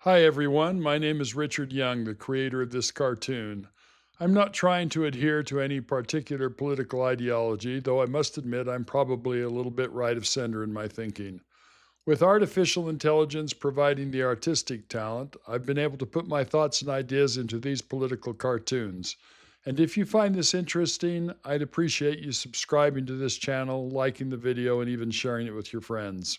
Hi everyone, my name is Richard Young, the creator of this cartoon. I'm not trying to adhere to any particular political ideology, though I must admit I'm probably a little bit right of center in my thinking. With artificial intelligence providing the artistic talent, I've been able to put my thoughts and ideas into these political cartoons. And if you find this interesting, I'd appreciate you subscribing to this channel, liking the video, and even sharing it with your friends.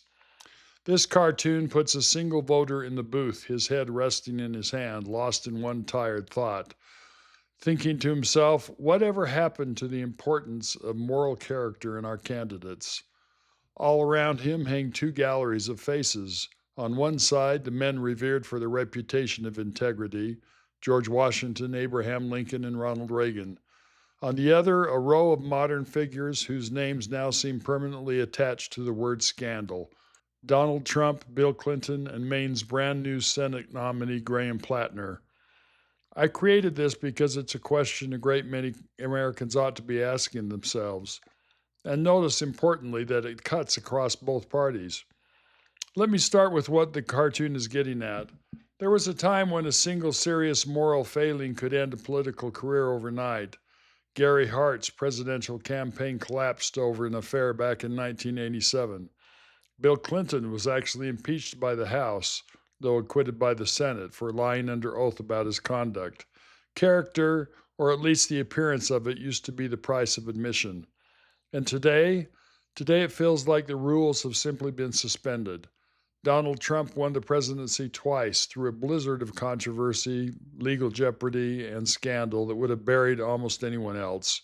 This cartoon puts a single voter in the booth, his head resting in his hand, lost in one tired thought, thinking to himself, whatever happened to the importance of moral character in our candidates? All around him hang two galleries of faces. On one side, the men revered for their reputation of integrity, George Washington, Abraham Lincoln, and Ronald Reagan. On the other, a row of modern figures whose names now seem permanently attached to the word scandal: Donald Trump, Bill Clinton, and Maine's brand new Senate nominee, Graham Platner. I created this because it's a question a great many Americans ought to be asking themselves. And notice importantly that it cuts across both parties. Let me start with what the cartoon is getting at. There was a time when a single serious moral failing could end a political career overnight. Gary Hart's presidential campaign collapsed over an affair back in 1987. Bill Clinton was actually impeached by the House, though acquitted by the Senate, for lying under oath about his conduct. Character, or at least the appearance of it, used to be the price of admission. And today it feels like the rules have simply been suspended. Donald Trump won the presidency twice through a blizzard of controversy, legal jeopardy, and scandal that would have buried almost anyone else.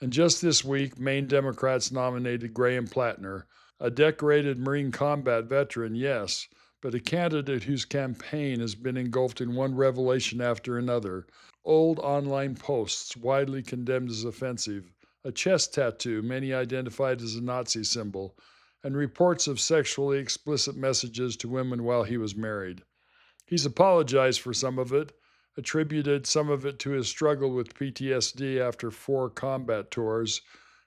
And just this week, Maine Democrats nominated Graham Platner, a decorated Marine combat veteran, yes, but a candidate whose campaign has been engulfed in one revelation after another: old online posts widely condemned as offensive, a chest tattoo many identified as a Nazi symbol, and reports of sexually explicit messages to women while he was married. He's apologized for some of it, attributed some of it to his struggle with PTSD after 4 combat tours,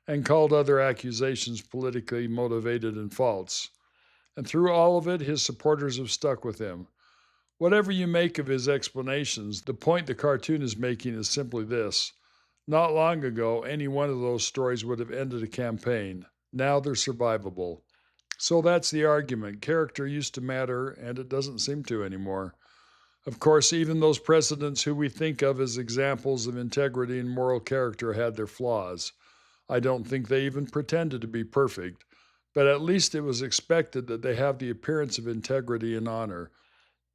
and called other accusations politically motivated and false. And through all of it, his supporters have stuck with him. Whatever you make of his explanations, the point the cartoon is making is simply this: not long ago, any one of those stories would have ended a campaign. Now they're survivable. So that's the argument. Character used to matter, and it doesn't seem to anymore. Of course, even those presidents who we think of as examples of integrity and moral character had their flaws. I don't think they even pretended to be perfect, but at least it was expected that they have the appearance of integrity and honor.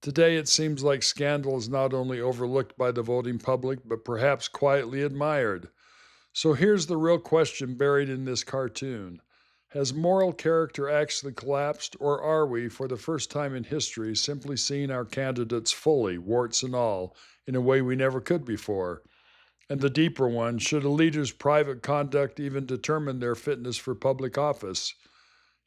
Today, it seems like scandal is not only overlooked by the voting public, but perhaps quietly admired. So here's the real question buried in this cartoon: has moral character actually collapsed, or are we, for the first time in history, simply seeing our candidates fully, warts and all, in a way we never could before? And the deeper one: should a leader's private conduct even determine their fitness for public office?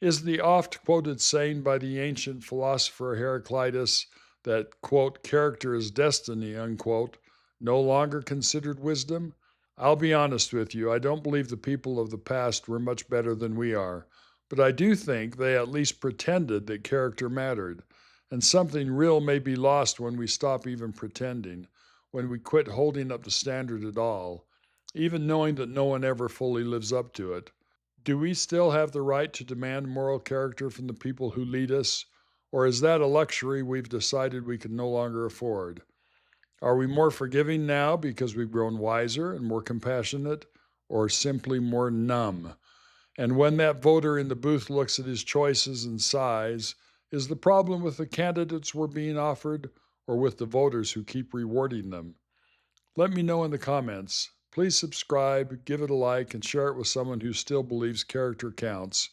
Is the oft quoted saying by the ancient philosopher Heraclitus that, quote, character is destiny, unquote, no longer considered wisdom? I'll be honest with you, I don't believe the people of the past were much better than we are, but I do think they at least pretended that character mattered. And something real may be lost when we stop even pretending, when we quit holding up the standard at all, even knowing that no one ever fully lives up to it. Do we still have the right to demand moral character from the people who lead us, or is that a luxury we've decided we can no longer afford? Are we more forgiving now because we've grown wiser and more compassionate, or simply more numb? And when that voter in the booth looks at his choices and sighs, is the problem with the candidates we're being offered, or with the voters who keep rewarding them? Let me know in the comments. Please subscribe, give it a like, and share it with someone who still believes character counts.